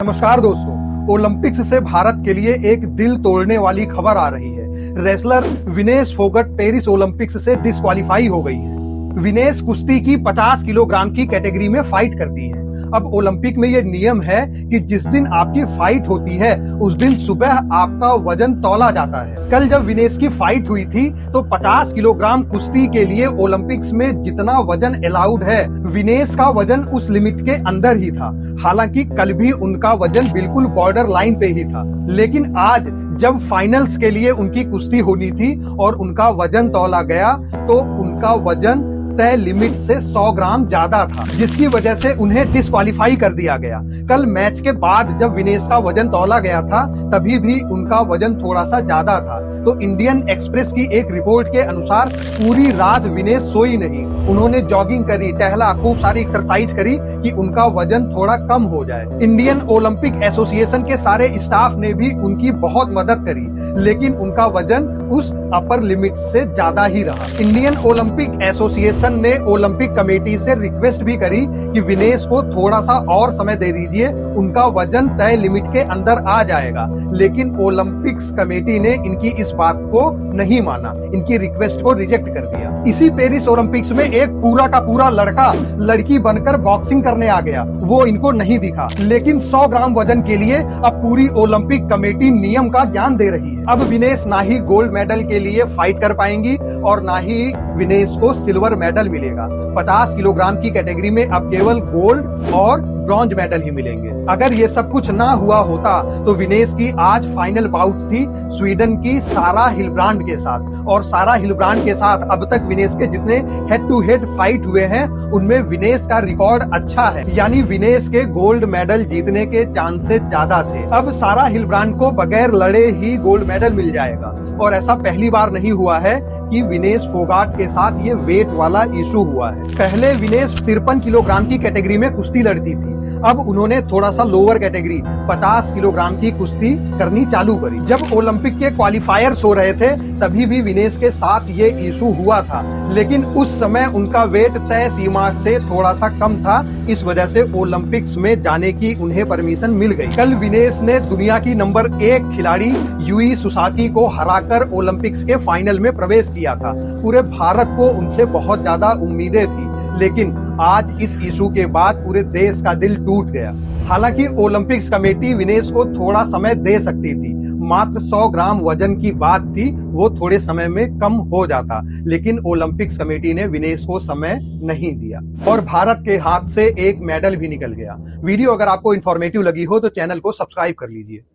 नमस्कार दोस्तों, ओलंपिक्स से भारत के लिए एक दिल तोड़ने वाली खबर आ रही है। Wrestler Vinesh Phogat Paris Olympics से डिस्क्वालीफाई हो गई है। विनेश कुश्ती की 50 किलोग्राम की कैटेगरी में फाइट करती है। अब ओलंपिक में ये नियम है कि जिस दिन आपकी फाइट होती है उस दिन सुबह आपका वजन तौला जाता है। कल जब विनेश की फाइट हुई थी तो 50 किलोग्राम कुश्ती के लिए ओलंपिक्स में जितना वजन अलाउड है, विनेश का वजन उस लिमिट के अंदर ही था। हालांकि कल भी उनका वजन बिल्कुल बॉर्डर लाइन पे ही था, लेकिन आज जब फाइनल्स के लिए उनकी कुश्ती होनी थी और उनका वजन तौला गया तो उनका वजन तय लिमिट से 100 ग्राम ज्यादा था, जिसकी वजह से उन्हें डिस्क्वालीफाई कर दिया गया। कल मैच के बाद जब विनेश का वजन तौला गया था तभी भी उनका वजन थोड़ा सा ज्यादा था। तो इंडियन एक्सप्रेस की एक रिपोर्ट के अनुसार पूरी रात विनेश सोई नहीं। उन्होंने जॉगिंग करी, टहला, खूब सारी एक्सरसाइज करी कि उनका वजन थोड़ा कम हो जाए। इंडियन ओलंपिक एसोसिएशन के सारे स्टाफ ने भी उनकी बहुत मदद करी, लेकिन उनका वजन उस अपर लिमिट से ज्यादा ही रहा। इंडियन ओलंपिक एसोसिएशन ने ओलंपिक कमेटी से रिक्वेस्ट भी करी कि विनेश को थोड़ा सा और समय दे दीजिए, उनका वजन तय लिमिट के अंदर आ जाएगा, लेकिन ओलंपिक्स कमेटी ने इनकी इस बात को नहीं माना, इनकी रिक्वेस्ट को रिजेक्ट कर दिया। इसी पेरिस ओलंपिक्स में एक पूरा का पूरा लड़का लड़की बनकर बॉक्सिंग करने आ गया, वो इनको नहीं दिखा, लेकिन 100 ग्राम वजन के लिए अब पूरी ओलंपिक कमेटी नियम का ज्ञान दे रही है। अब विनेश ना ही गोल्ड मेडल के लिए फाइट कर पाएंगी और ना ही विनेश को सिल्वर मेडल मिलेगा। 50 किलोग्राम की कैटेगरी में अब केवल गोल्ड और ब्रॉन्ज मेडल ही मिलेंगे। अगर ये सब कुछ ना हुआ होता तो विनेश की आज फाइनल बाउट थी स्वीडन की सारा हिलब्रांड के साथ, और सारा हिलब्रांड के साथ अब तक विनेश के जितने हेड टू हेड फाइट हुए हैं उनमें विनेश का रिकॉर्ड अच्छा है, यानी विनेश के गोल्ड मेडल जीतने के चांसेस ज्यादा थे। अब सारा हिलब्रांड को बगैर लड़े ही गोल्ड मेडल मिल जाएगा, और ऐसा पहली बार नहीं हुआ है कि विनेश फोगाट के साथ ये वेट वाला इशू हुआ है। पहले विनेश 53 किलोग्राम की कैटेगरी में कुश्ती लड़ती थी, अब उन्होंने थोड़ा सा लोअर कैटेगरी 50 किलोग्राम की कुश्ती करनी चालू करी। जब ओलंपिक के क्वालिफायर्स हो रहे थे तभी भी विनेश के साथ ये इशू हुआ था, लेकिन उस समय उनका वेट तय सीमा से थोड़ा सा कम था, इस वजह से ओलंपिक्स में जाने की उन्हें परमिशन मिल गई। कल विनेश ने दुनिया की नंबर 1 खिलाड़ी यूई सुसाकी को हराकर ओलंपिक्स के फाइनल में प्रवेश किया था। पूरे भारत को उनसे बहुत ज्यादा उम्मीदें थी, लेकिन आज इस इशू के बाद पूरे देश का दिल टूट गया। हालांकि ओलंपिक्स कमेटी विनेश को थोड़ा समय दे सकती थी, मात्र 100 ग्राम वजन की बात थी, वो थोड़े समय में कम हो जाता, लेकिन ओलंपिक्स कमेटी ने विनेश को समय नहीं दिया और भारत के हाथ से एक मेडल भी निकल गया। वीडियो अगर आपको इंफॉर्मेटिव लगी हो तो चैनल को सब्सक्राइब कर लीजिए।